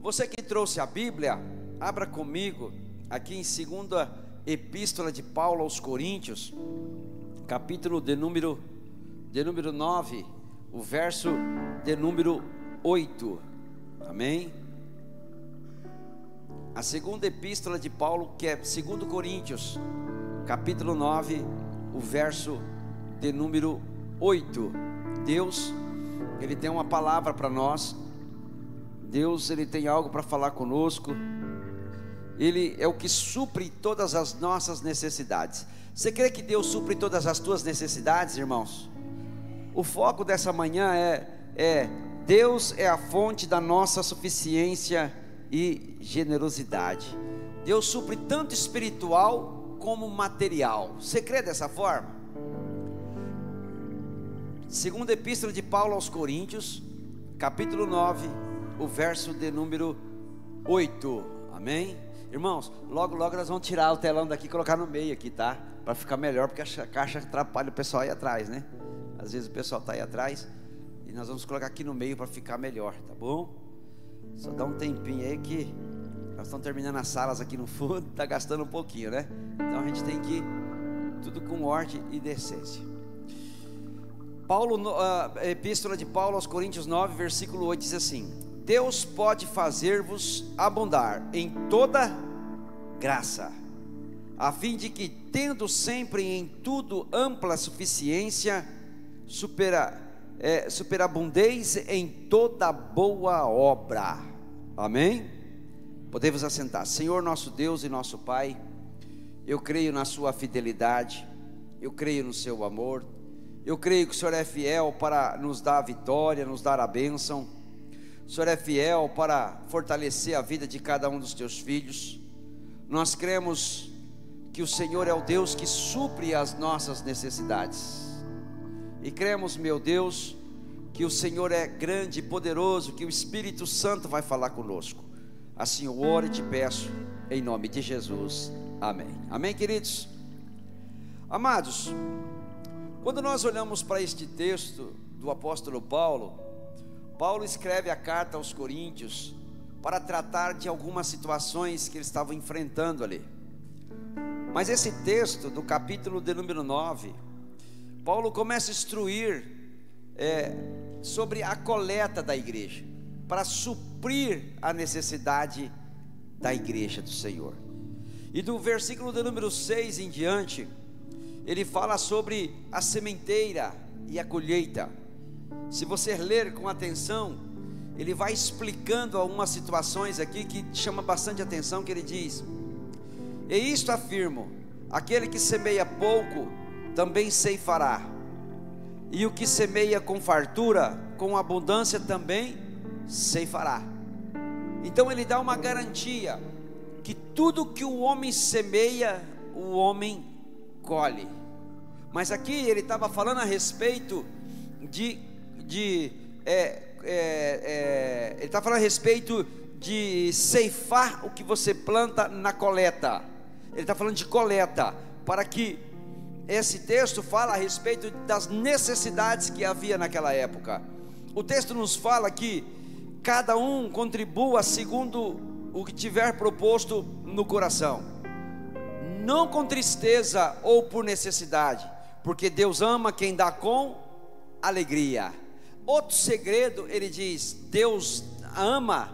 Você que trouxe a Bíblia, abra comigo aqui em segunda Epístola de Paulo aos Coríntios, capítulo de número 9, o verso de número 8, amém? A segunda Epístola de Paulo, que é 2 Coríntios, capítulo 9, o verso de número 8. Deus, Ele tem uma palavra para nós. Deus, Ele tem algo para falar conosco. Ele é o que supre todas as nossas necessidades. Você crê que Deus supre todas as tuas necessidades, irmãos? O foco dessa manhã é Deus é a fonte da nossa suficiência e generosidade. Deus supre tanto espiritual como material. Você crê dessa forma? Segunda Epístola de Paulo aos Coríntios, capítulo 9, o verso de número 8, amém? Irmãos, logo nós vamos tirar o telão daqui e colocar no meio aqui, tá? Para ficar melhor, porque a caixa atrapalha o pessoal aí atrás, né? Às vezes o pessoal está aí atrás, e nós vamos colocar aqui no meio para ficar melhor, tá bom? Só dá um tempinho aí que nós estamos terminando as salas aqui no fundo, está gastando um pouquinho, né? Então a gente tem que ir tudo com ordem e decência. Epístola de Paulo aos Coríntios 9, versículo 8 diz assim: Deus pode fazer-vos abundar em toda graça, a fim de que, tendo sempre em tudo ampla suficiência, superabundeis em toda boa obra. Amém? Podemos assentar. Senhor nosso Deus e nosso Pai, eu creio na sua fidelidade, eu creio no seu amor, eu creio que o Senhor é fiel para nos dar a vitória, nos dar a bênção. O Senhor é fiel para fortalecer a vida de cada um dos teus filhos. Nós cremos que o Senhor é o Deus que supre as nossas necessidades. E cremos, meu Deus, que o Senhor é grande e poderoso, que o Espírito Santo vai falar conosco. Assim eu oro e te peço, em nome de Jesus, amém. Amém, queridos? Amados, quando nós olhamos para este texto do apóstolo Paulo escreve a carta aos Coríntios para tratar de algumas situações que eles estavam enfrentando ali. Mas esse texto do capítulo de número 9, Paulo começa a instruir sobre a coleta da igreja, para suprir a necessidade da igreja do Senhor. E do versículo de número 6 em diante, ele fala sobre a sementeira e a colheita. Se você ler com atenção, ele vai explicando algumas situações aqui que chama bastante atenção, que ele diz: e isto afirmo, aquele que semeia pouco, também ceifará, e o que semeia com fartura, com abundância também ceifará. Então ele dá uma garantia, que tudo que o homem semeia, o homem colhe. Mas aqui ele estava falando a respeito ele está falando a respeito de ceifar o que você planta na coleta. Ele está falando de coleta, para que esse texto fala a respeito das necessidades que havia naquela época. O texto nos fala que cada um contribua segundo o que tiver proposto no coração, não com tristeza ou por necessidade, porque Deus ama quem dá com alegria. Outro segredo, ele diz: Deus ama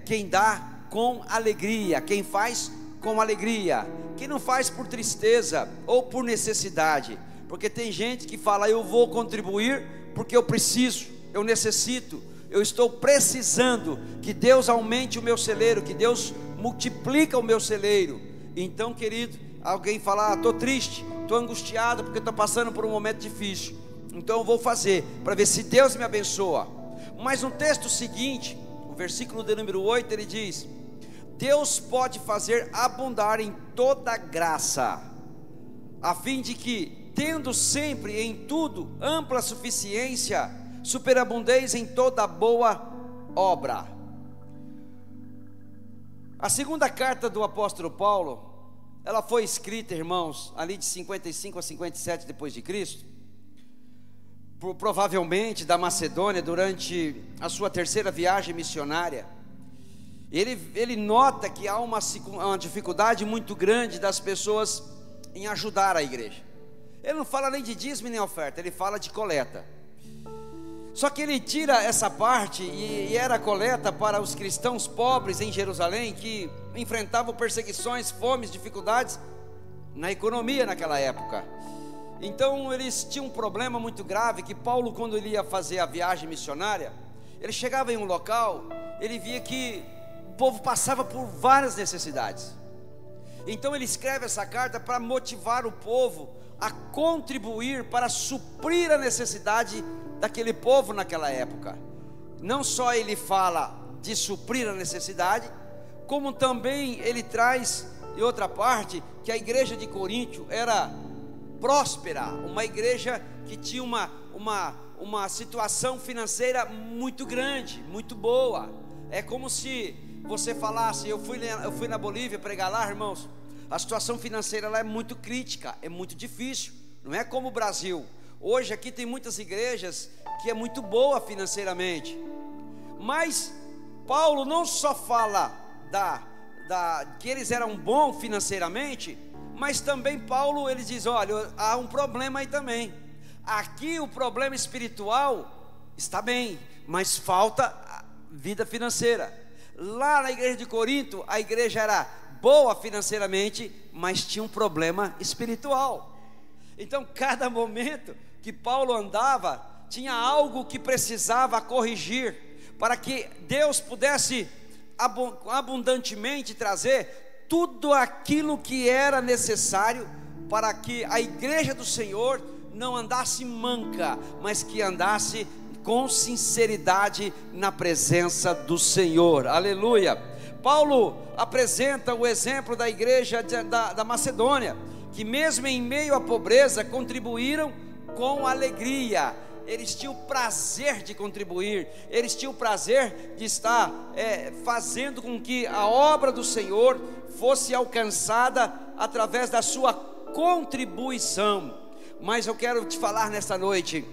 quem dá com alegria, quem faz com alegria, quem não faz por tristeza ou por necessidade. Porque tem gente que fala: eu vou contribuir porque eu preciso, eu necessito, eu estou precisando que Deus aumente o meu celeiro, que Deus multiplica o meu celeiro. Então, querido, alguém fala: estou triste, estou angustiado porque estou passando por um momento difícil, então eu vou fazer, para ver se Deus me abençoa. Mas no texto seguinte, o versículo de número 8, ele diz: Deus pode fazer abundar em toda graça, a fim de que, tendo sempre em tudo ampla suficiência, superabundeis em toda boa obra. A segunda carta do apóstolo Paulo, ela foi escrita, irmãos, ali de 55 a 57 depois de Cristo, provavelmente da Macedônia, durante a sua terceira viagem missionária. Ele nota que há uma dificuldade muito grande das pessoas em ajudar a igreja. Ele não fala nem de dízimo nem oferta, ele fala de coleta. Só que ele tira essa parte, e era coleta para os cristãos pobres em Jerusalém, que enfrentavam perseguições, fomes, dificuldades na economia naquela época. Então eles tinham um problema muito grave, que Paulo, quando ele ia fazer a viagem missionária, ele chegava em um local, ele via que o povo passava por várias necessidades. Então ele escreve essa carta para motivar o povo a contribuir para suprir a necessidade daquele povo naquela época. Não só ele fala de suprir a necessidade, como também ele traz, de outra parte, que a igreja de Corinto era próspera, uma igreja que tinha uma situação financeira muito grande, muito boa. É como se você falasse, eu fui na Bolívia pregar lá, irmãos, a situação financeira lá é muito crítica, é muito difícil, não é como o Brasil. Hoje aqui tem muitas igrejas que é muito boa financeiramente, mas Paulo não só fala que eles eram bons financeiramente, mas também Paulo, ele diz, olha, há um problema aí também. Aqui o problema espiritual está bem, mas falta vida financeira. Lá na igreja de Corinto, a igreja era boa financeiramente, mas tinha um problema espiritual. Então cada momento que Paulo andava, tinha algo que precisava corrigir, para que Deus pudesse abundantemente trazer tudo aquilo que era necessário, para que a igreja do Senhor não andasse manca, mas que andasse com sinceridade na presença do Senhor. Aleluia. Paulo apresenta o exemplo da igreja da Macedônia, que mesmo em meio à pobreza contribuíram com alegria. Eles tinham prazer de contribuir, eles tinham prazer de estar fazendo com que a obra do Senhor fosse alcançada através da sua contribuição. Mas eu quero te falar nesta noite,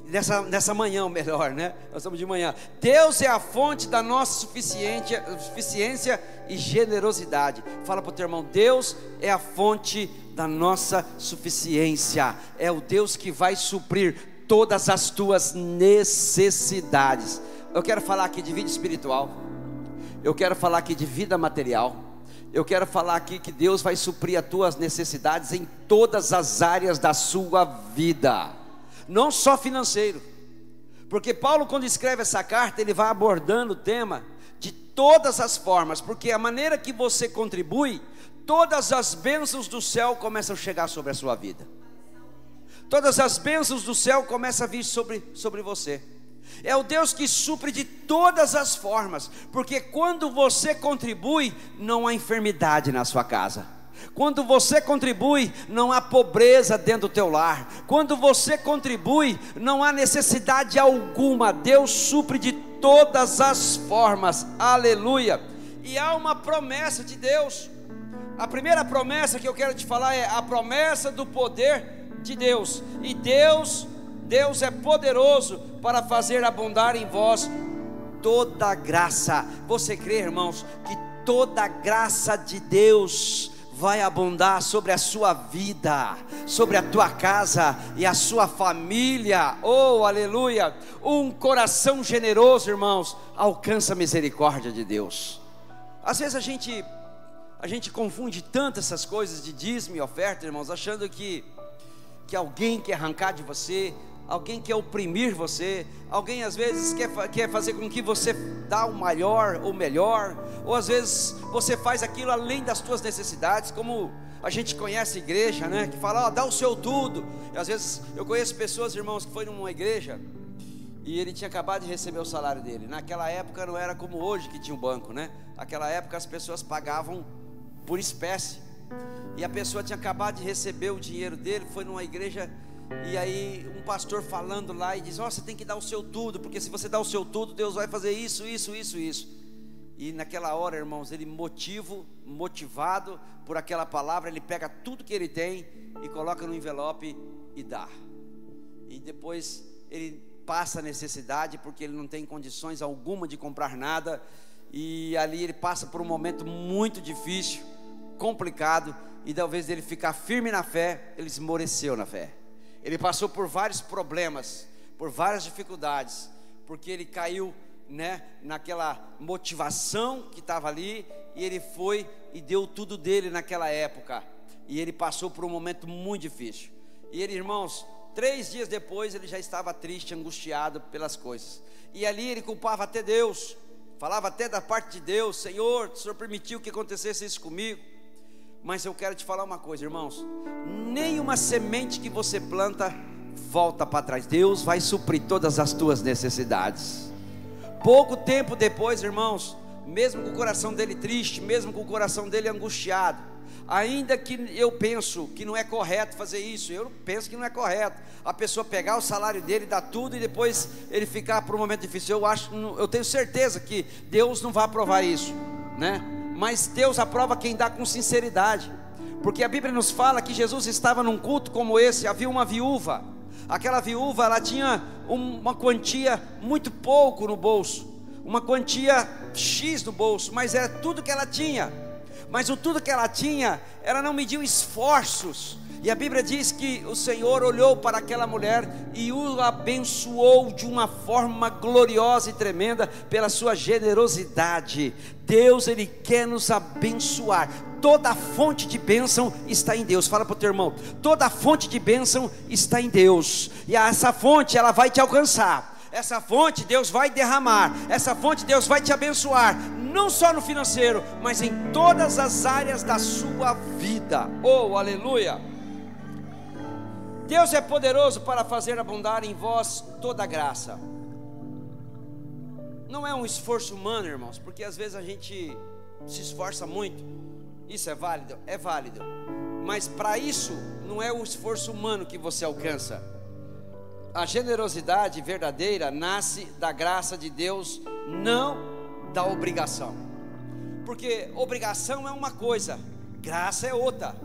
nessa manhã, ou melhor, né? Nós estamos de manhã. Deus é a fonte da nossa suficiência e generosidade. Fala para o teu irmão, Deus é a fonte da nossa suficiência. É o Deus que vai suprir todas as tuas necessidades. Eu quero falar aqui de vida espiritual, eu quero falar aqui de vida material, eu quero falar aqui que Deus vai suprir as tuas necessidades em todas as áreas da sua vida, não só financeiro, porque Paulo, quando escreve essa carta, ele vai abordando o tema de todas as formas, porque a maneira que você contribui, todas as bênçãos do céu começam a chegar sobre a sua vida. Todas as bênçãos do céu começam a vir sobre você. É o Deus que supre de todas as formas, porque quando você contribui, não há enfermidade na sua casa. Quando você contribui, não há pobreza dentro do teu lar. Quando você contribui, não há necessidade alguma. Deus supre de todas as formas. Aleluia. E há uma promessa de Deus. A primeira promessa que eu quero te falar é a promessa do poder de Deus. E Deus é poderoso para fazer abundar em vós toda graça. Você crê, irmãos, que toda graça de Deus vai abundar sobre a sua vida, sobre a tua casa e a sua família? Oh, aleluia. Um coração generoso, irmãos, alcança a misericórdia de Deus. Às vezes a gente confunde tanto essas coisas de dízimo e oferta, irmãos, achando que alguém quer arrancar de você, alguém quer oprimir você, alguém às vezes quer fazer com que você dá o maior ou melhor, ou às vezes você faz aquilo além das suas necessidades, como a gente conhece a igreja, né? Que fala, dá o seu tudo. E às vezes eu conheço pessoas, irmãos, que foi numa igreja e ele tinha acabado de receber o salário dele. Naquela época não era como hoje que tinha um banco, né? Naquela época as pessoas pagavam por espécie. E a pessoa tinha acabado de receber o dinheiro dele, foi numa igreja, e aí um pastor falando lá e diz, você tem que dar o seu tudo, porque se você dá o seu tudo, Deus vai fazer isso. E naquela hora, irmãos, ele motivado por aquela palavra, ele pega tudo que ele tem e coloca no envelope e dá. E depois ele passa a necessidade, porque ele não tem condições alguma de comprar nada. e ali ele passa por um momento muito difícil, complicado, e talvez ele ficar firme na fé, ele esmoreceu na fé. Ele passou por vários problemas, por várias dificuldades, porque ele caiu, né, naquela motivação que estava ali, e ele foi e deu tudo dele naquela época, e ele passou por um momento muito difícil. E ele, irmãos, 3 dias depois ele já estava triste, angustiado pelas coisas, e ali ele culpava até Deus, falava até da parte de Deus: Senhor, o Senhor permitiu que acontecesse isso comigo. Mas eu quero te falar uma coisa, irmãos: nenhuma semente que você planta volta para trás. Deus vai suprir todas as tuas necessidades. Pouco tempo depois, irmãos, mesmo com o coração dele triste, mesmo com o coração dele angustiado, ainda que eu penso que não é correto fazer isso, eu penso que não é correto a pessoa pegar o salário dele, dar tudo e depois ele ficar por um momento difícil. Eu tenho certeza que Deus não vai aprovar isso, né? Mas Deus aprova quem dá com sinceridade, porque a Bíblia nos fala que Jesus estava num culto como esse, havia uma viúva. Aquela viúva, ela tinha uma quantia muito pouco no bolso, uma quantia X no bolso, mas era tudo que ela tinha. Mas o tudo que ela tinha, ela não mediu esforços, e a Bíblia diz que o Senhor olhou para aquela mulher e o abençoou de uma forma gloriosa e tremenda pela sua generosidade. Deus, Ele quer nos abençoar. Toda fonte de bênção está em Deus. Fala para o teu irmão: toda fonte de bênção está em Deus, e essa fonte ela vai te alcançar. Essa fonte Deus vai derramar, essa fonte Deus vai te abençoar, não só no financeiro, mas em todas as áreas da sua vida. Oh, aleluia! Deus é poderoso para fazer abundar em vós toda graça. Não é um esforço humano, irmãos, porque às vezes a gente se esforça muito. Isso é válido? É válido. Mas para isso, não é o esforço humano que você alcança. A generosidade verdadeira nasce da graça de Deus, não da obrigação. Porque obrigação é uma coisa, graça é outra.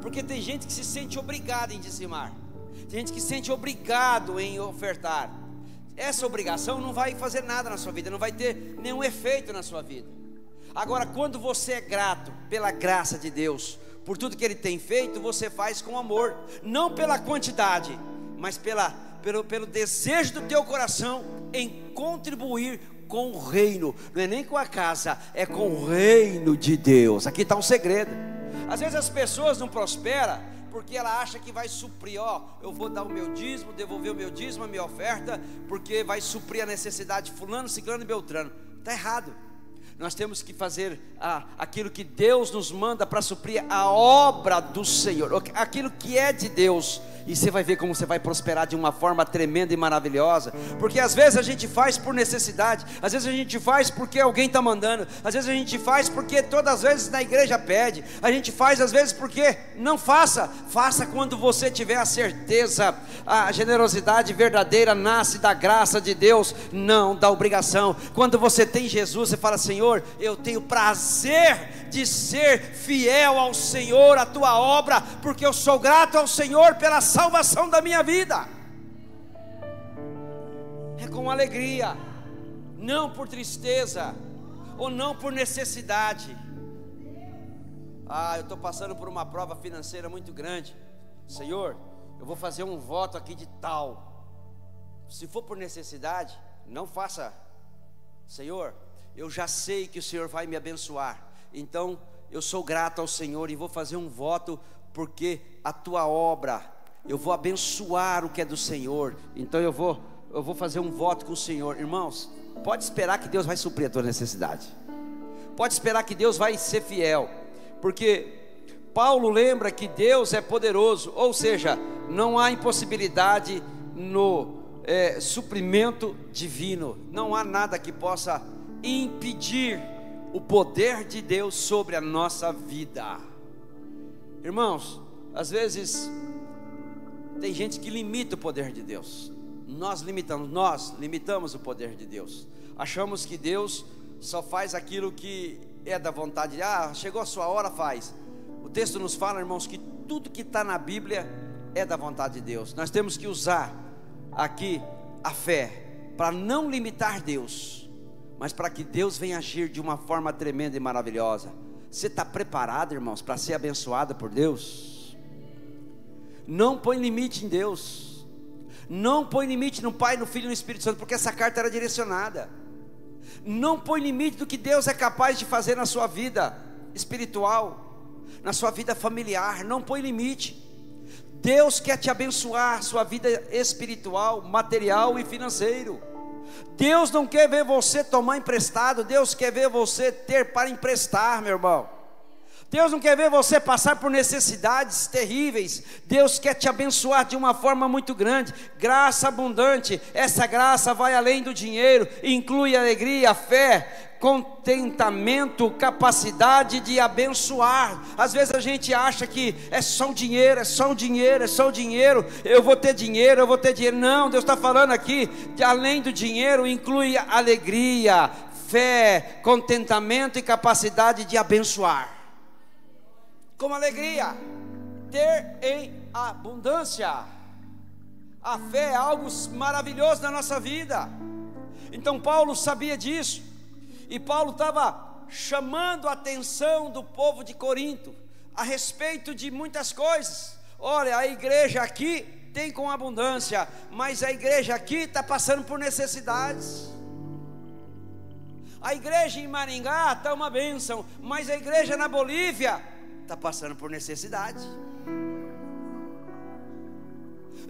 Porque tem gente que se sente obrigada em dizimar, tem gente que se sente obrigado em ofertar. Essa obrigação não vai fazer nada na sua vida, não vai ter nenhum efeito na sua vida. Agora, quando você é grato pela graça de Deus, por tudo que Ele tem feito, você faz com amor, não pela quantidade, mas pelo desejo do teu coração em contribuir com o reino. Não é nem com a casa, é com o reino de Deus. Aqui está um segredo. Às vezes as pessoas não prosperam porque ela acha que vai suprir. Eu vou dar o meu dízimo, devolver o meu dízimo, a minha oferta, porque vai suprir a necessidade de fulano, ciclano e beltrano. Está errado. Nós temos que fazer aquilo que Deus nos manda para suprir a obra do Senhor, aquilo que é de Deus. E você vai ver como você vai prosperar de uma forma tremenda e maravilhosa. Porque às vezes a gente faz por necessidade, às vezes a gente faz porque alguém está mandando, às vezes a gente faz porque todas as vezes na igreja pede, a gente faz às vezes porque não faça quando você tiver a certeza. A generosidade verdadeira nasce da graça de Deus, não da obrigação. Quando você tem Jesus, você fala: Senhor, eu tenho prazer de ser fiel ao Senhor, a tua obra, porque eu sou grato ao Senhor pela salvação da minha vida. É com alegria, não por tristeza, ou não por necessidade. Eu estou passando por uma prova financeira muito grande. Senhor, eu vou fazer um voto aqui de tal. Se for por necessidade, não faça. Senhor, eu já sei que o Senhor vai me abençoar, então eu sou grato ao Senhor e vou fazer um voto, porque a tua obra, eu vou abençoar o que é do Senhor, então eu vou fazer um voto com o Senhor. Irmãos, pode esperar que Deus vai suprir a tua necessidade, pode esperar que Deus vai ser fiel, porque Paulo lembra que Deus é poderoso, ou seja, não há impossibilidade no suprimento divino, não há nada que possa impedir o poder de Deus sobre a nossa vida. Irmãos, às vezes tem gente que limita o poder de Deus. Nós limitamos o poder de Deus. Achamos que Deus só faz aquilo que é da vontade. Chegou a sua hora, faz. O texto nos fala, irmãos, que tudo que está na Bíblia é da vontade de Deus. Nós temos que usar aqui a fé para não limitar Deus, mas para que Deus venha agir de uma forma tremenda e maravilhosa. Você está preparado, irmãos, para ser abençoado por Deus? Não põe limite em Deus, não põe limite no Pai, no Filho e no Espírito Santo, porque essa carta era direcionada. Não põe limite do que Deus é capaz de fazer na sua vida espiritual, na sua vida familiar. Não põe limite. Deus quer te abençoar, sua vida espiritual, material e financeiro. Deus não quer ver você tomar emprestado, Deus quer ver você ter para emprestar, meu irmão. Deus não quer ver você passar por necessidades terríveis. Deus quer te abençoar de uma forma muito grande. Graça abundante. Essa graça vai além do dinheiro, inclui alegria, fé, contentamento, capacidade de abençoar. Às vezes a gente acha que é só o dinheiro, é só o dinheiro, é só o dinheiro. Eu vou ter dinheiro, eu vou ter dinheiro. Não, Deus está falando aqui de além do dinheiro, inclui alegria, fé, contentamento e capacidade de abençoar. Como alegria, ter em abundância. A fé é algo maravilhoso na nossa vida. Então Paulo sabia disso, e Paulo estava chamando a atenção do povo de Corinto a respeito de muitas coisas. Olha, a igreja aqui tem com abundância, mas a igreja aqui está passando por necessidades. A igreja em Maringá está uma bênção, mas a igreja na Bolívia está passando por necessidade.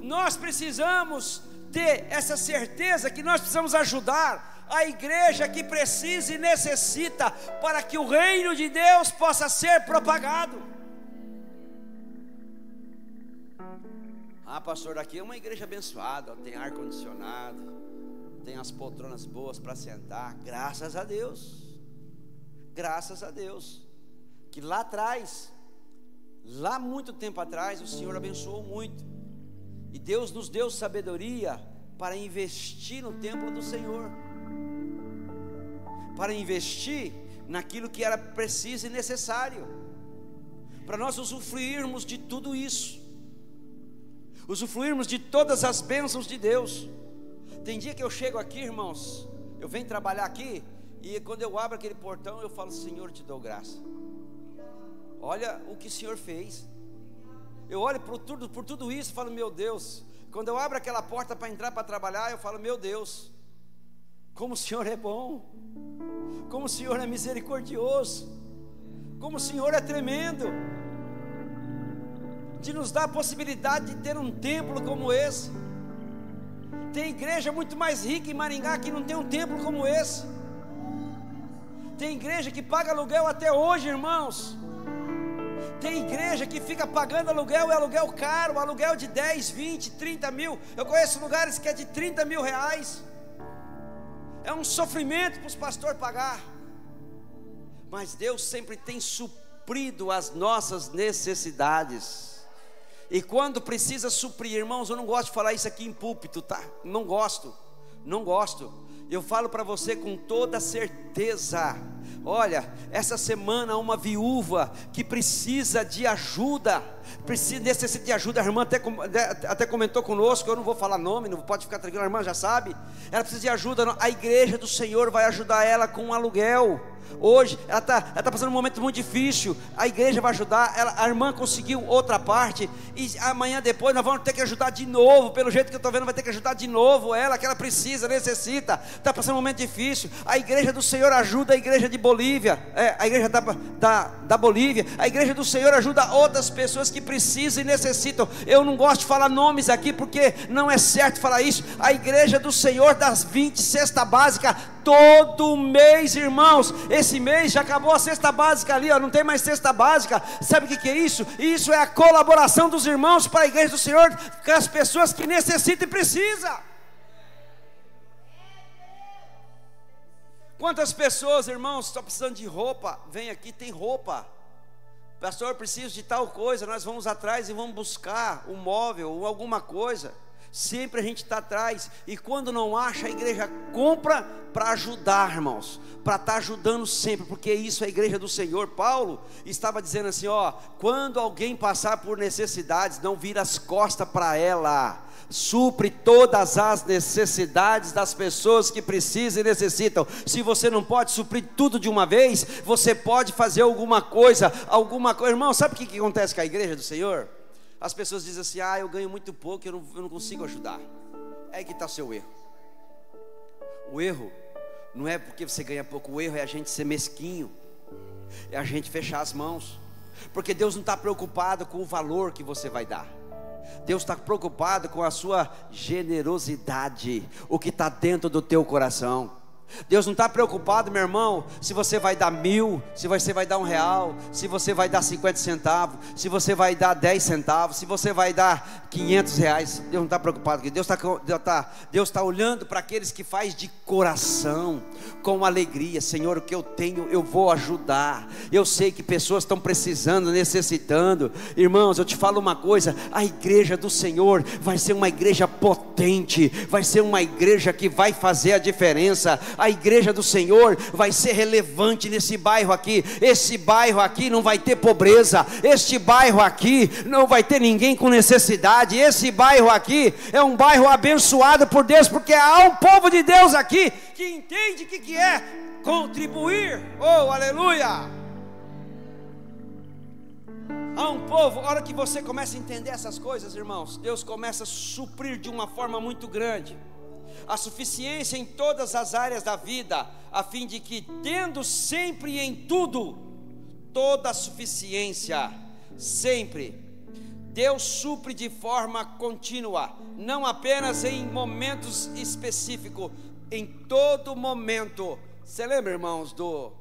Nós precisamos ter essa certeza que nós precisamos ajudar a igreja que precisa e necessita, para que o reino de Deus possa ser propagado. Ah, pastor, aqui é uma igreja abençoada, tem ar condicionado, tem as poltronas boas para sentar. Graças a Deus, graças a Deus, que lá atrás, lá muito tempo atrás, o Senhor abençoou muito, e Deus nos deu sabedoria para investir no templo do Senhor, para investir naquilo que era preciso e necessário, para nós usufruirmos de tudo isso, usufruirmos de todas as bênçãos de Deus. Tem dia que eu chego aqui, irmãos, eu venho trabalhar aqui, e quando eu abro aquele portão, eu falo: Senhor, te dou graça. Olha o que o Senhor fez. Eu olho por tudo isso e falo: meu Deus. Quando eu abro aquela porta para entrar para trabalhar, eu falo: meu Deus, como o Senhor é bom, como o Senhor é misericordioso, como o Senhor é tremendo, de nos dar a possibilidade de ter um templo como esse. Tem igreja muito mais rica em Maringá que não tem um templo como esse. Tem igreja que paga aluguel até hoje, irmãos. Tem igreja que fica pagando aluguel, é aluguel caro, aluguel de 10, 20, 30 mil. Eu conheço lugares que é de 30 mil reais. É um sofrimento para os pastores pagar. Mas Deus sempre tem suprido as nossas necessidades. E quando precisa suprir, irmãos, eu não gosto de falar isso aqui em púlpito, tá? Não gosto. Eu falo para você com toda certeza. Olha, essa semana uma viúva que precisa de ajuda, necessita de ajuda. A irmã até comentou conosco, eu não vou falar nome, não pode ficar tranquila, a irmã já sabe. Ela precisa de ajuda, a igreja do Senhor vai ajudar ela com um aluguel. Hoje ela está passando um momento muito difícil, a igreja vai ajudar, a irmã conseguiu outra parte, e amanhã depois nós vamos ter que ajudar de novo, pelo jeito que eu estou vendo, vai ter que ajudar de novo ela, que ela precisa, necessita, está passando um momento difícil. A igreja do Senhor ajuda a igreja de Bolívia, a igreja da Bolívia, a igreja do Senhor ajuda outras pessoas que precisam e necessitam. Eu não gosto de falar nomes aqui, porque não é certo falar isso. A igreja do Senhor das 20 cesta básica, todo mês, irmãos, esse mês já acabou a cesta básica ali, ó, não tem mais cesta básica. Sabe o que é isso? Isso é a colaboração dos irmãos para a igreja do Senhor, com as pessoas que necessitam e precisam. Quantas pessoas, irmãos, estão precisando de roupa? Vem aqui, tem roupa. Pastor, preciso de tal coisa, nós vamos atrás e vamos buscar um móvel ou alguma coisa. Sempre a gente está atrás, e quando não acha, a igreja compra para ajudar, irmãos, para estar ajudando sempre, porque isso é a igreja do Senhor. Paulo estava dizendo assim, ó, quando alguém passar por necessidades, não vira as costas para ela, supre todas as necessidades das pessoas que precisam e necessitam. Se você não pode suprir tudo de uma vez, você pode fazer alguma coisa. Irmão, sabe o que acontece com a igreja do Senhor? As pessoas dizem assim, eu ganho muito pouco, eu não consigo ajudar. É aí que está o seu erro. O erro não é porque você ganha pouco, o erro é a gente ser mesquinho, é a gente fechar as mãos, porque Deus não está preocupado com o valor que você vai dar. Deus está preocupado com a sua generosidade, o que está dentro do teu coração. Deus não está preocupado, meu irmão, se você vai dar 1.000, se você vai dar R$1, se você vai dar 50 centavos, se você vai dar 10 centavos, se você vai dar R$500. Deus não está preocupado com isso. Deus está olhando para aqueles que faz de coração, com alegria. Senhor, o que eu tenho, eu vou ajudar. Eu sei que pessoas estão precisando, necessitando. Irmãos, eu te falo uma coisa, a igreja do Senhor vai ser uma igreja potente, vai ser uma igreja que vai fazer a diferença. A igreja do Senhor vai ser relevante nesse bairro aqui. Esse bairro aqui não vai ter pobreza. Este bairro aqui não vai ter ninguém com necessidade. Esse bairro aqui é um bairro abençoado por Deus, porque há um povo de Deus aqui que entende o que é contribuir. Oh, aleluia! Há um povo, a hora que você começa a entender essas coisas, irmãos, Deus começa a suprir de uma forma muito grande a suficiência em todas as áreas da vida, a fim de que, tendo sempre em tudo toda a suficiência, sempre, Deus supre de forma contínua, não apenas em momentos específicos, em todo momento. Você lembra, irmãos, do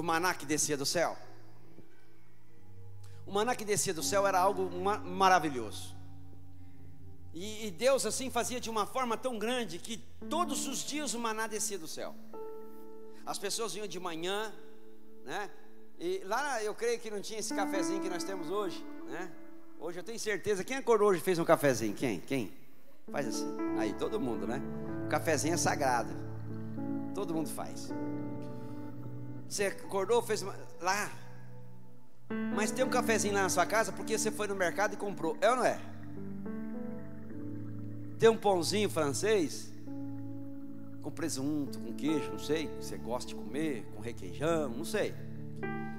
maná que descia do céu? O maná que descia do céu era algo maravilhoso. E Deus assim fazia de uma forma tão grande que todos os dias o maná descia do céu. As pessoas vinham de manhã, né? E lá eu creio que não tinha esse cafezinho que nós temos hoje, né? Hoje eu tenho certeza. Quem acordou hoje e fez um cafezinho? Quem? Faz assim. Aí todo mundo, né? O cafezinho é sagrado. Todo mundo faz. Você acordou, fez lá. Mas tem um cafezinho lá na sua casa porque você foi no mercado e comprou. É ou não é? Tem um pãozinho francês com presunto, com queijo, não sei, que você gosta de comer, com requeijão, não sei,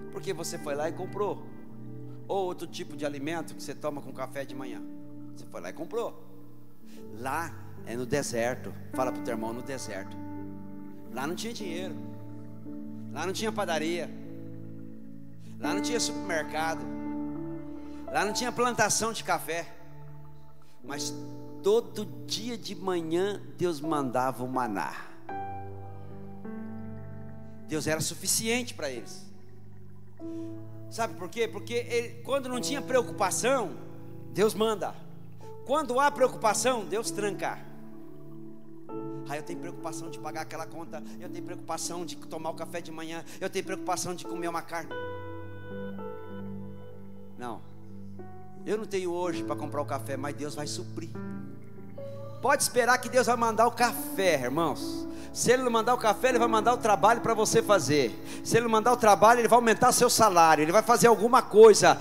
porque você foi lá e comprou. Ou outro tipo de alimento que você toma com café de manhã, você foi lá e comprou. Lá é no deserto. Fala para o teu irmão, no deserto. Lá não tinha dinheiro, lá não tinha padaria, lá não tinha supermercado, lá não tinha plantação de café, mas todo dia de manhã Deus mandava o maná. Deus era suficiente para eles. Sabe por quê? Porque quando não tinha preocupação, Deus manda. Quando há preocupação, Deus tranca. Eu tenho preocupação de pagar aquela conta, eu tenho preocupação de tomar o café de manhã, eu tenho preocupação de comer uma carne. Não, eu não tenho hoje para comprar o café, mas Deus vai suprir. Pode esperar que Deus vai mandar o café, irmãos. Se Ele não mandar o café, Ele vai mandar o trabalho para você fazer. Se Ele não mandar o trabalho, Ele vai aumentar seu salário. Ele vai fazer alguma coisa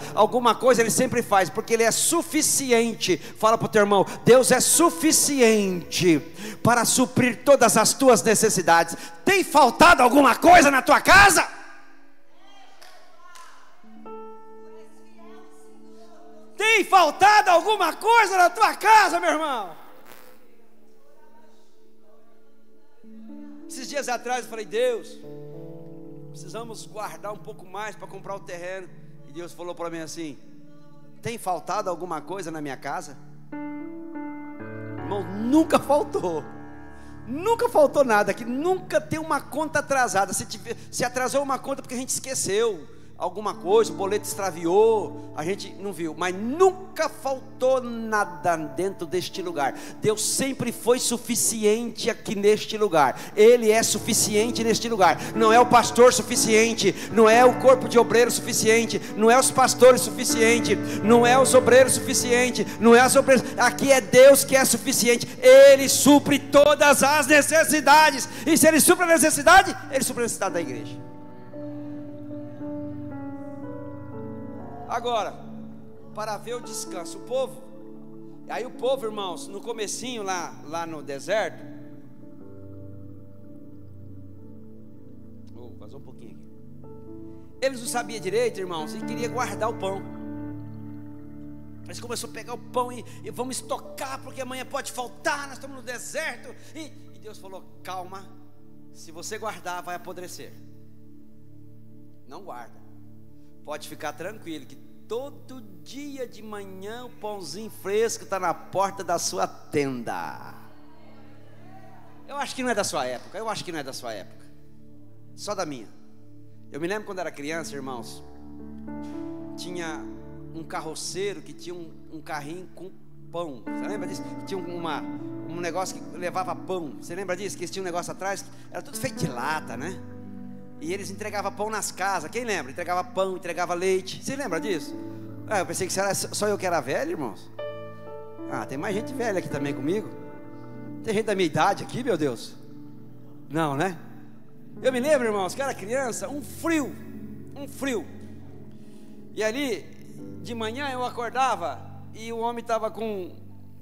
Ele sempre faz, porque Ele é suficiente. Fala para o teu irmão, Deus é suficiente para suprir todas as tuas necessidades. Tem faltado alguma coisa na tua casa? Tem faltado alguma coisa na tua casa, meu irmão? Esses dias atrás eu falei, Deus, precisamos guardar um pouco mais para comprar o terreno. E Deus falou para mim assim, tem faltado alguma coisa na minha casa? Irmão, nunca faltou. Nunca faltou nada aqui, nunca tem uma conta atrasada. Se atrasou uma conta porque a gente esqueceu, alguma coisa, o boleto extraviou, a gente não viu, mas nunca faltou nada dentro deste lugar. Deus sempre foi suficiente aqui neste lugar. Ele é suficiente neste lugar. Não é o pastor suficiente, não é o corpo de obreiros suficiente, não é os pastores suficiente, não é os obreiros suficiente, não é as obreiras. Aqui é Deus que é suficiente. Ele supre todas as necessidades. E se Ele supre a necessidade, Ele supre a necessidade da igreja. Agora, para ver o descanso, o povo, aí o povo, irmãos, no comecinho lá no deserto, vazou um pouquinho aqui. Eles não sabiam direito, irmãos, e queria guardar o pão. Eles começaram a pegar o pão e vamos estocar, porque amanhã pode faltar, nós estamos no deserto. E Deus falou: calma, se você guardar vai apodrecer. Não guarda. Pode ficar tranquilo que todo dia de manhã o pãozinho fresco está na porta da sua tenda. Eu acho que não é da sua época. Só da minha. Eu me lembro quando era criança, irmãos, tinha um carroceiro que tinha um carrinho com pão. Você lembra disso? Tinha um negócio que levava pão. Você lembra disso? Que eles tinham um negócio atrás, era tudo feito de lata, né? E eles entregavam pão nas casas. Quem lembra? Entregava pão, entregava leite. Você lembra disso? Eu pensei que era só eu que era velho, irmãos. Tem mais gente velha aqui também comigo. Tem gente da minha idade aqui, meu Deus. Não, né? Eu me lembro, irmãos, que era criança, um frio. E ali, de manhã eu acordava e o homem estava com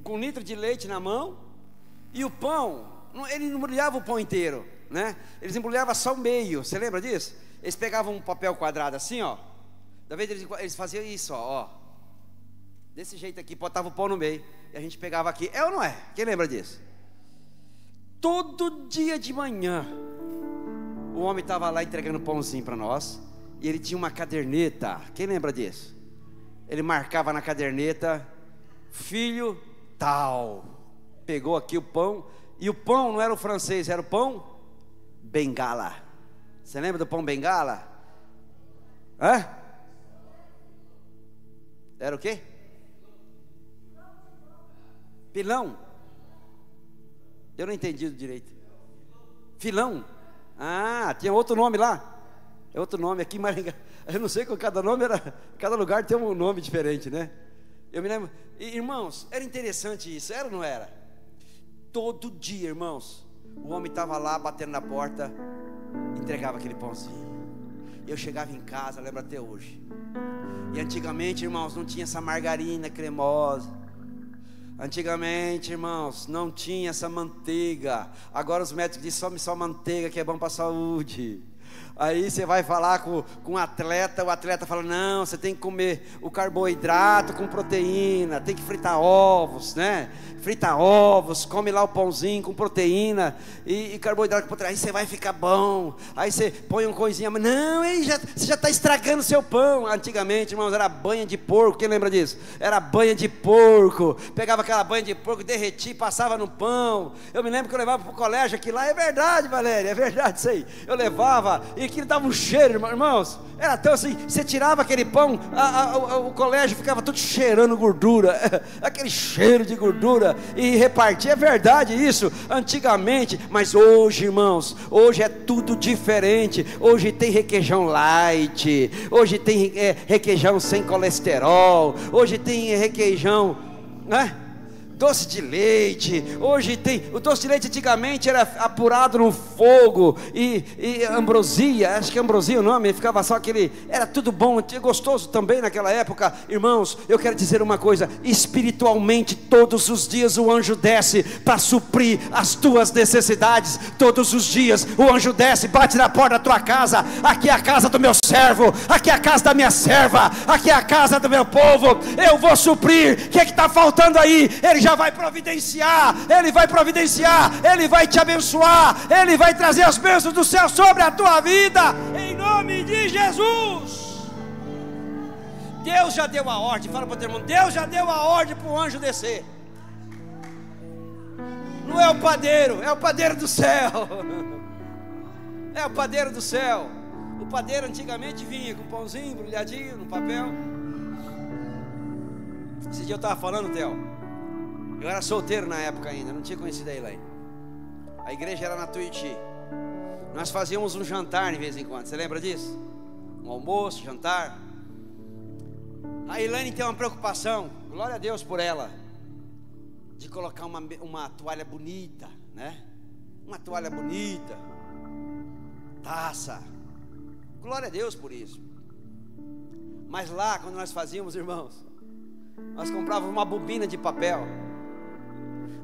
um litro de leite na mão. E o pão, ele não embrulhava o pão inteiro, né? Eles embrulhavam só o meio. Você lembra disso? Eles pegavam um papel quadrado assim, ó. Da vez eles faziam isso, ó. Desse jeito aqui, botavam o pão no meio. E a gente pegava aqui. É ou não é? Quem lembra disso? Todo dia de manhã o homem estava lá entregando pãozinho para nós. E ele tinha uma caderneta. Quem lembra disso? Ele marcava na caderneta: filho tal. Pegou aqui o pão. E o pão não era o francês, era o pão Bengala. Você lembra do pão Bengala? Era o quê? Pilão? Eu não entendi direito. Filão? Tinha outro nome lá. É outro nome aqui em Maringá. Eu não sei, cada nome cada lugar tem um nome diferente, né? Eu me lembro. Irmãos, era interessante isso, era ou não era? Todo dia, irmãos, o homem estava lá batendo na porta, entregava aquele pãozinho. Eu chegava em casa, lembro até hoje. E antigamente, irmãos, não tinha essa margarina cremosa. Antigamente, irmãos, não tinha essa manteiga. Agora os médicos dizem: só manteiga que é bom para a saúde. Aí você vai falar com um atleta, o atleta fala: não, você tem que comer o carboidrato com proteína, tem que fritar ovos, né? Frita ovos, come lá o pãozinho com proteína e carboidrato com proteína. Aí você vai ficar bom. Aí você põe uma coisinha, mas não, você já está estragando o seu pão. Antigamente, irmãos, era banha de porco. Quem lembra disso? Era banha de porco. Pegava aquela banha de porco, derretia e passava no pão. Eu me lembro que eu levava para o colégio aqui lá. É verdade, Valéria, é verdade isso aí. Eu levava e aquilo dava um cheiro, irmãos. Era tão assim, você tirava aquele pão, o colégio ficava tudo cheirando gordura, aquele cheiro de gordura, e repartia. É verdade isso, antigamente. Mas hoje, irmãos, hoje é tudo diferente. Hoje tem requeijão light, hoje tem requeijão sem colesterol, hoje tem requeijão, né? Doce de leite. Hoje tem, o doce de leite antigamente era apurado no fogo, e ambrosia, acho que é ambrosia o nome, ficava só aquele, era tudo bom, gostoso também naquela época. Irmãos, eu quero dizer uma coisa: espiritualmente todos os dias o anjo desce para suprir as tuas necessidades. Todos os dias o anjo desce, bate na porta da tua casa. Aqui é a casa do meu servo, aqui é a casa da minha serva, aqui é a casa do meu povo. Eu vou suprir. O que está faltando aí? Ele já vai providenciar, Ele vai providenciar, Ele vai te abençoar, Ele vai trazer as bênçãos do céu sobre a tua vida, em nome de Jesus. Deus já deu a ordem. Fala para o teu irmão: Deus já deu a ordem para o anjo descer. Não é o padeiro, é o padeiro do céu. É o padeiro do céu. O padeiro antigamente vinha com um pãozinho embrulhadinho no papel. Esse dia eu estava falando, Theo, eu era solteiro na época ainda, não tinha conhecido a Elaine. A igreja era na Tuiuti. Nós fazíamos um jantar de vez em quando, você lembra disso? Um almoço, jantar. A Elaine tem uma preocupação, glória a Deus por ela, de colocar uma toalha bonita, né? Uma toalha bonita, taça, glória a Deus por isso. Mas lá, quando nós fazíamos, irmãos, nós comprávamos uma bobina de papel,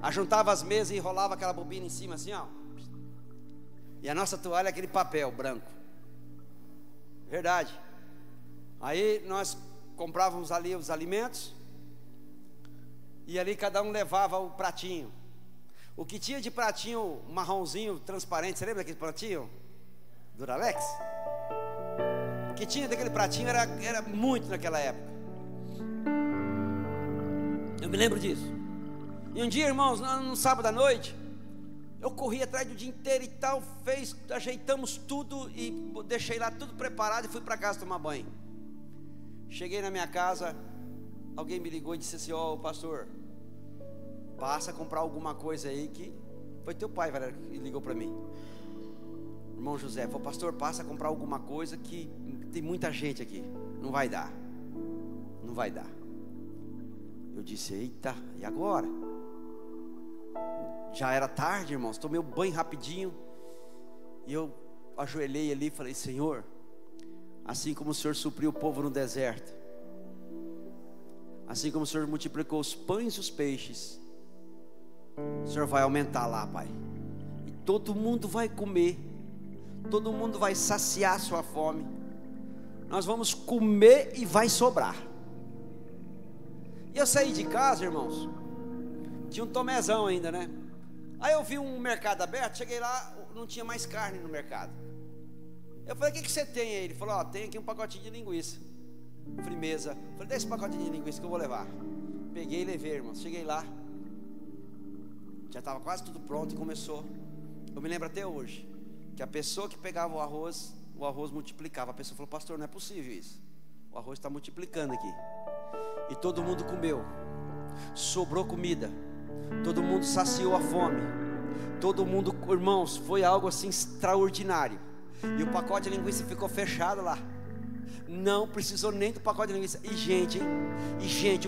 ajuntava as mesas e enrolava aquela bobina em cima assim, ó. E a nossa toalha é aquele papel branco. Verdade. Aí nós comprávamos ali os alimentos, e ali cada um levava o pratinho. O que tinha de pratinho marronzinho transparente, você lembra daquele pratinho? Duralex? O que tinha daquele pratinho era muito naquela época. Eu me lembro disso. E um dia, irmãos, no sábado à noite, eu corri atrás do dia inteiro e tal, ajeitamos tudo e deixei lá tudo preparado e fui para casa tomar banho. Cheguei na minha casa, alguém me ligou e disse assim: ó, pastor, passa a comprar alguma coisa aí que... Foi teu pai, Valério, que ligou para mim. Irmão José, falou: pastor, passa a comprar alguma coisa que tem muita gente aqui, não vai dar. Não vai dar. Eu disse: eita, e agora? Já era tarde, irmãos, tomei um banho rapidinho, e eu ajoelhei ali e falei: Senhor, assim como o Senhor supriu o povo no deserto, assim como o Senhor multiplicou os pães e os peixes, o Senhor vai aumentar lá, Pai, e todo mundo vai comer, todo mundo vai saciar a sua fome, nós vamos comer e vai sobrar. E eu saí de casa, irmãos, tinha um tomézão ainda, né? Aí eu vi um mercado aberto, cheguei lá, não tinha mais carne no mercado. Eu falei: o que você tem aí? Ele falou: ó, tem aqui um pacotinho de linguiça, firmeza. Falei: dá esse pacotinho de linguiça que eu vou levar. Peguei e levei, irmão. Cheguei lá, já estava quase tudo pronto e começou. Eu me lembro até hoje, que a pessoa que pegava o arroz multiplicava. A pessoa falou: pastor, não é possível isso, o arroz está multiplicando aqui. E todo mundo comeu, sobrou comida, todo mundo saciou a fome, todo mundo, irmãos, foi algo assim extraordinário. E o pacote de linguiça ficou fechado lá, não precisou nem do pacote de linguiça. E gente,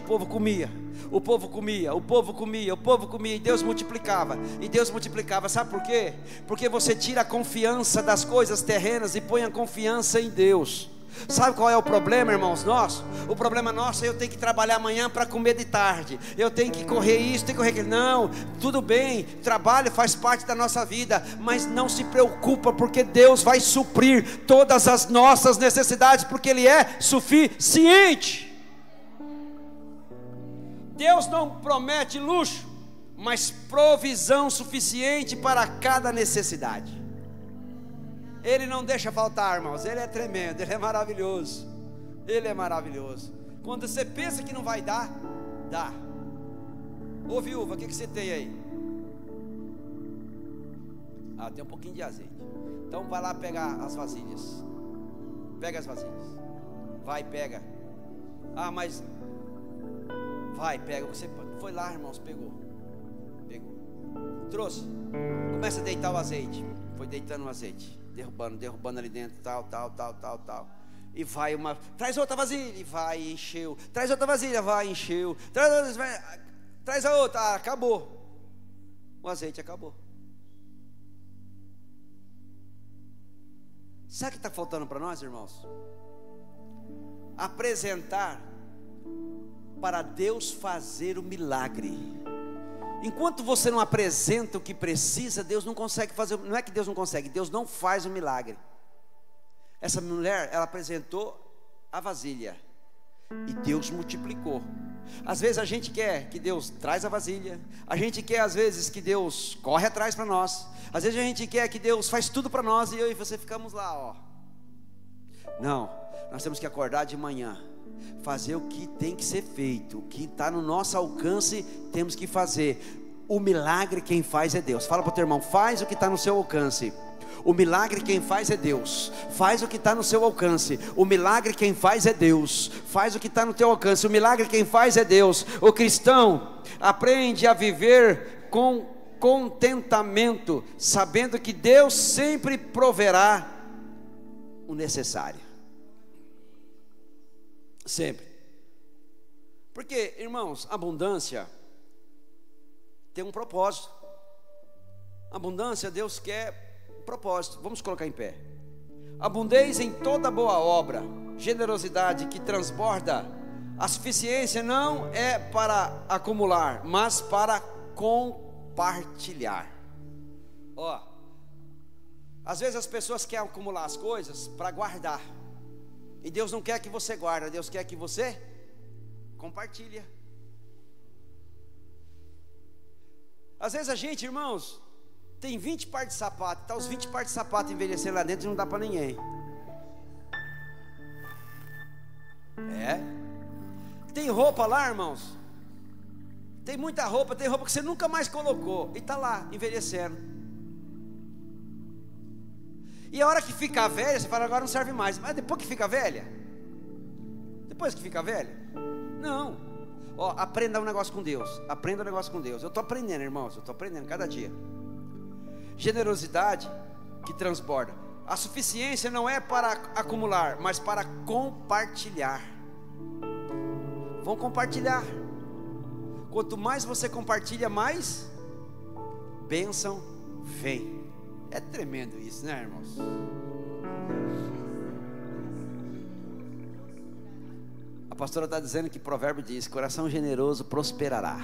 o povo comia, o povo comia, o povo comia, o povo comia, e Deus multiplicava, e Deus multiplicava. Sabe por quê? Porque você tira a confiança das coisas terrenas e põe a confiança em Deus. Sabe qual é o problema, irmãos, nosso? O problema nosso é: eu tenho que trabalhar amanhã para comer de tarde, eu tenho que correr isso, tenho que correr aquilo. Não, tudo bem, trabalho faz parte da nossa vida, mas não se preocupa, porque Deus vai suprir todas as nossas necessidades, porque Ele é suficiente. Deus não promete luxo, mas provisão suficiente para cada necessidade. Ele não deixa faltar, irmãos. Ele é tremendo, Ele é maravilhoso. Ele é maravilhoso. Quando você pensa que não vai dar, dá. Ô viúva, o que você tem aí? Ah, tem um pouquinho de azeite. Então vai lá pegar as vasilhas. Pega as vasilhas. Vai, pega. Ah, mas... Vai, pega. Você foi lá, irmãos, pegou. Trouxe. Começa a deitar o azeite. Foi deitando o azeite, derrubando ali dentro, tal. E vai traz outra vasilha, e vai, encheu. Traz outra vasilha, vai, encheu. Traz a outra, acabou. O azeite acabou. Sabe o que está faltando para nós, irmãos? Apresentar para Deus fazer o milagre. Enquanto você não apresenta o que precisa, Deus não consegue fazer. Não é que Deus não consegue, Deus não faz o milagre. Essa mulher, ela apresentou a vasilha e Deus multiplicou. Às vezes a gente quer que Deus traz a vasilha, a gente quer às vezes que Deus corre atrás para nós, às vezes a gente quer que Deus faz tudo para nós, e eu e você ficamos lá, ó. Não, nós temos que acordar de manhã, fazer o que tem que ser feito, o que está no nosso alcance, temos que fazer. O milagre quem faz é Deus. Fala para o teu irmão: faz o que está no seu alcance. O milagre quem faz é Deus. Faz o que está no seu alcance. O milagre quem faz é Deus. Faz o que está no teu alcance. O milagre quem faz é Deus. O cristão aprende a viver com contentamento, sabendo que Deus sempre proverá o necessário. Sempre. Porque, irmãos, abundância tem um propósito. Abundância, Deus quer propósito. Vamos colocar em pé. Abundeis em toda boa obra, generosidade que transborda. A suficiência não é para acumular, mas para compartilhar. Ó, às vezes as pessoas querem acumular as coisas para guardar, e Deus não quer que você guarde, Deus quer que você compartilha. Às vezes a gente, irmãos, tem 20 pares de sapato, está os 20 pares de sapato envelhecendo lá dentro e não dá para ninguém. Tem roupa lá, irmãos. Tem muita roupa, tem roupa que você nunca mais colocou e está lá, envelhecendo. E a hora que fica velha, você fala, agora não serve mais. Mas depois que fica velha? Depois que fica velha? Não. Ó, aprenda um negócio com Deus. Aprenda um negócio com Deus. Eu estou aprendendo, irmãos. Eu estou aprendendo cada dia. Generosidade que transborda. A suficiência não é para acumular, mas para compartilhar. Vamos compartilhar. Quanto mais você compartilha, mais bênção vem. É tremendo isso, né, irmãos? A pastora está dizendo que o provérbio diz: coração generoso prosperará.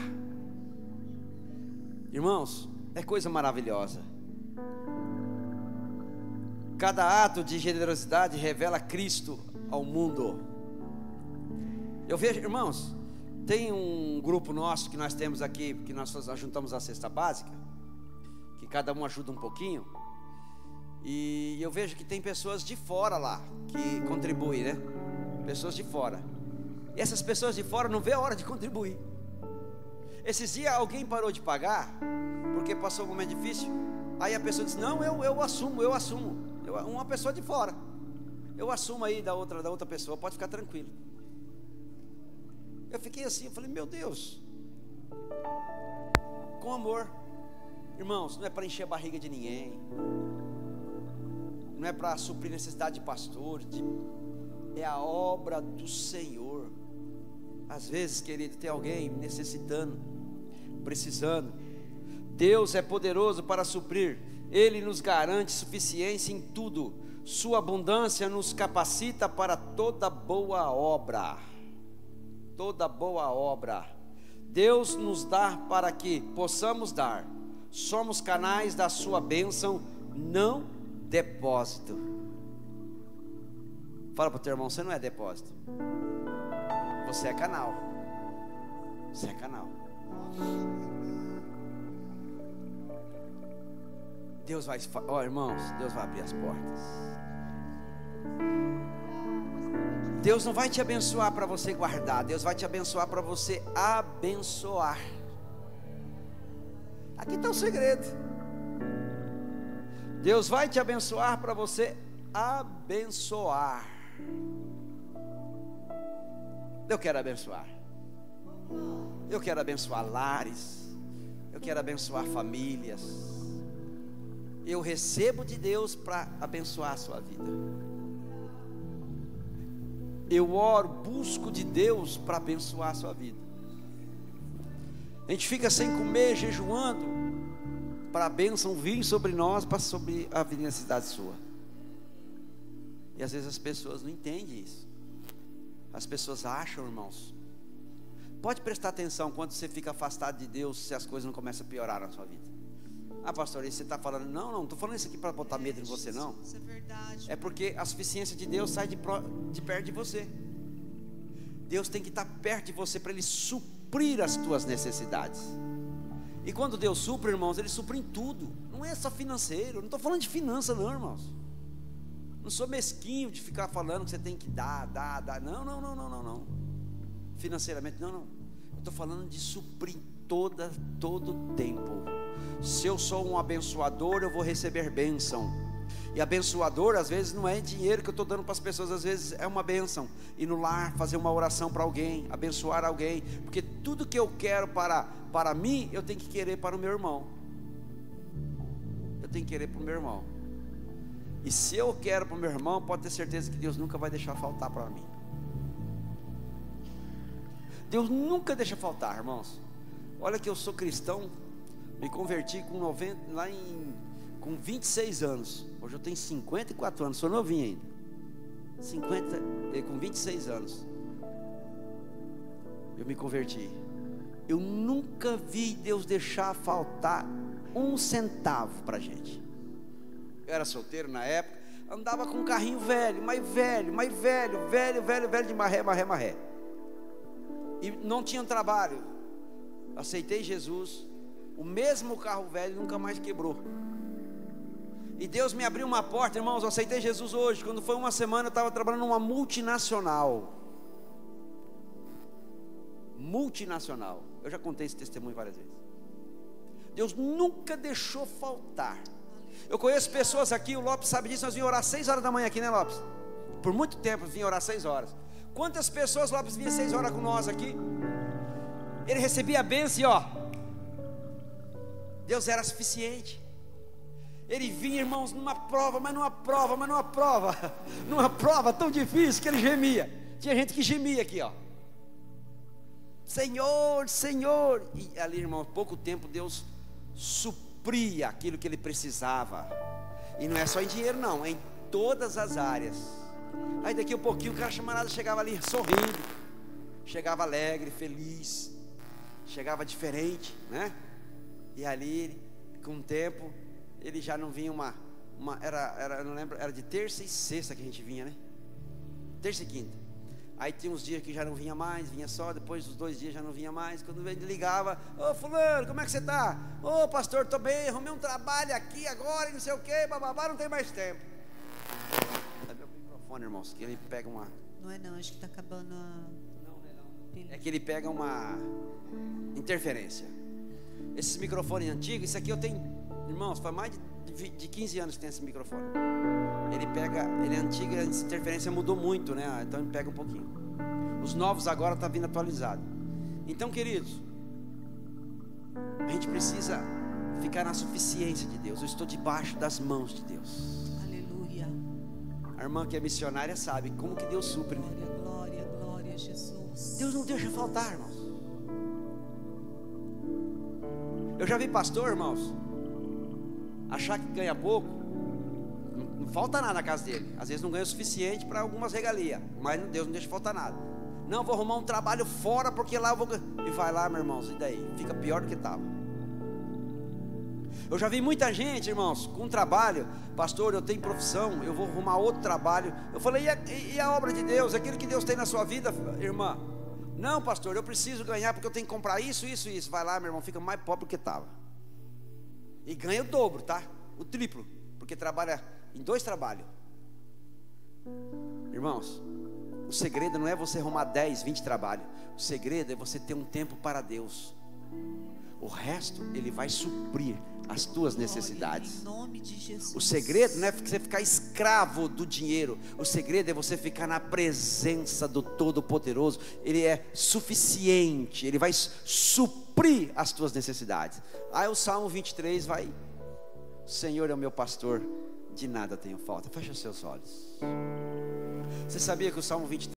Irmãos, é coisa maravilhosa. Cada ato de generosidade revela Cristo ao mundo. Eu vejo, irmãos, tem um grupo nosso que nós temos aqui, que nós juntamos a cesta básica, que cada um ajuda um pouquinho, e eu vejo que tem pessoas de fora lá, que contribuem, né? Pessoas de fora. E essas pessoas de fora não vê a hora de contribuir. Esses dias alguém parou de pagar, porque passou um momento difícil. Aí a pessoa disse, não, eu assumo. Uma pessoa de fora, eu assumo aí da outra pessoa, pode ficar tranquilo. Eu fiquei assim, eu falei, meu Deus, com amor. Irmãos, não é para encher a barriga de ninguém, não é para suprir necessidade de pastor, é a obra do Senhor. Às vezes, querido, tem alguém necessitando, precisando. Deus é poderoso para suprir. Ele nos garante suficiência em tudo. Sua abundância nos capacita para toda boa obra. Toda boa obra. Deus nos dá para que possamos dar. Somos canais da sua bênção, não depósito. Fala para o teu irmão, você não é depósito. Você é canal. Você é canal. Deus vai, irmãos, Deus vai abrir as portas. Deus não vai te abençoar para você guardar. Deus vai te abençoar para você abençoar. Aqui está o segredo. Deus vai te abençoar para você abençoar. Eu quero abençoar. Eu quero abençoar lares. Eu quero abençoar famílias. Eu recebo de Deus para abençoar a sua vida. Eu oro, busco de Deus para abençoar a sua vida. A gente fica sem comer, jejuando, para a bênção vir sobre nós, para sobre a necessidade sua. E às vezes as pessoas não entendem isso. As pessoas acham, irmãos. Pode prestar atenção quando você fica afastado de Deus, se as coisas não começam a piorar na sua vida. Ah, pastor, você está falando, não estou falando isso aqui para botar medo em você, não. Isso é verdade. É porque a suficiência de Deus sai de perto de você. Deus tem que estar perto de você para Ele suprir as tuas necessidades. E quando Deus supre, irmãos, Ele supre em tudo. Não é só financeiro, não estou falando de finança não, irmãos. Não sou mesquinho de ficar falando que você tem que dar. Não. Financeiramente, não. Eu estou falando de suprir todo o tempo. Se eu sou um abençoador, eu vou receber bênção. E abençoador, às vezes, não é dinheiro que eu estou dando para as pessoas, às vezes é uma bênção. Ir no lar, fazer uma oração para alguém, abençoar alguém. Porque tudo que eu quero para mim, eu tenho que querer para o meu irmão. Eu tenho que querer para o meu irmão. E se eu quero para o meu irmão, pode ter certeza que Deus nunca vai deixar faltar para mim. Deus nunca deixa faltar, irmãos. Olha que eu sou cristão, me converti com 26 anos. Hoje eu tenho 54 anos, sou novinho ainda. Com 26 anos eu me converti. Eu nunca vi Deus deixar faltar um centavo para a gente. Eu era solteiro na época, andava com um carrinho velho, velho de marré. E não tinha trabalho. Aceitei Jesus. O mesmo carro velho nunca mais quebrou. E Deus me abriu uma porta, irmãos. Eu aceitei Jesus hoje. Quando foi uma semana, eu estava trabalhando numa multinacional. Eu já contei esse testemunho várias vezes. Deus nunca deixou faltar. Eu conheço pessoas aqui, o Lopes sabe disso. Nós vinhamos orar 6 horas da manhã aqui, né, Lopes? Por muito tempo vinha orar 6 horas. Quantas pessoas Lopes vinha 6 horas com nós aqui? Ele recebia a bênção e ó, Deus era suficiente. Ele vinha, irmãos, numa prova tão difícil que ele gemia. Tinha gente que gemia aqui, ó. Senhor, Senhor. E ali, irmão, pouco tempo Deus supria aquilo que ele precisava. E não é só em dinheiro não, é em todas as áreas. Aí daqui a pouquinho o cara chamarada chegava ali sorrindo, chegava alegre, feliz, chegava diferente, né? E ali, com o tempo, ele já não vinha eu não lembro, era de terça e sexta que a gente vinha, né? Terça e quinta. Aí tinha uns dias que já não vinha mais, vinha só, depois dos 2 dias já não vinha mais. Quando ele ligava, ô fulano, como é que você está? Ô pastor, estou bem, arrumei um trabalho aqui agora e não sei o que, bababá, não tem mais tempo. É meu microfone, irmãos, que ele pega uma... Não é não, acho que está acabando a... Não. É que ele pega uma interferência. Esses microfones antigos, isso aqui eu tenho, irmãos, faz mais de 15 anos que tem esse microfone. Ele é antigo e a interferência mudou muito, né? Então ele pega um pouquinho. Os novos agora estão vindo atualizado. Então, queridos, a gente precisa ficar na suficiência de Deus. Eu estou debaixo das mãos de Deus. Aleluia. A irmã que é missionária sabe como que Deus supre, né? Glória a Jesus. Deus não deixa faltar, irmãos. Eu já vi pastor, irmãos, achar que ganha pouco. Não falta nada na casa dele. Às vezes não ganha o suficiente para algumas regalias, mas Deus não deixa faltar nada. Não, vou arrumar um trabalho fora, porque lá eu vou... E vai lá, meus irmãos, e daí? Fica pior do que estava. Eu já vi muita gente, irmãos, com trabalho. Pastor, eu tenho profissão, eu vou arrumar outro trabalho. Eu falei, e a obra de Deus? Aquilo que Deus tem na sua vida, irmã? Não, pastor, eu preciso ganhar, porque eu tenho que comprar isso. Vai lá, meu irmão, fica mais pobre do que estava. E ganha o dobro, tá? O triplo, porque trabalha em 2 trabalhos. Irmãos, o segredo não é você arrumar 10, 20 trabalhos. O segredo é você ter um tempo para Deus. O resto Ele vai suprir as tuas necessidades. Em nome de Jesus. O segredo não é você ficar escravo do dinheiro. O segredo é você ficar na presença do Todo-Poderoso. Ele é suficiente. Ele vai suprir as tuas necessidades. Aí o Salmo 23 vai: o Senhor é o meu pastor, de nada tenho falta. Fecha os seus olhos. Você sabia que o Salmo 23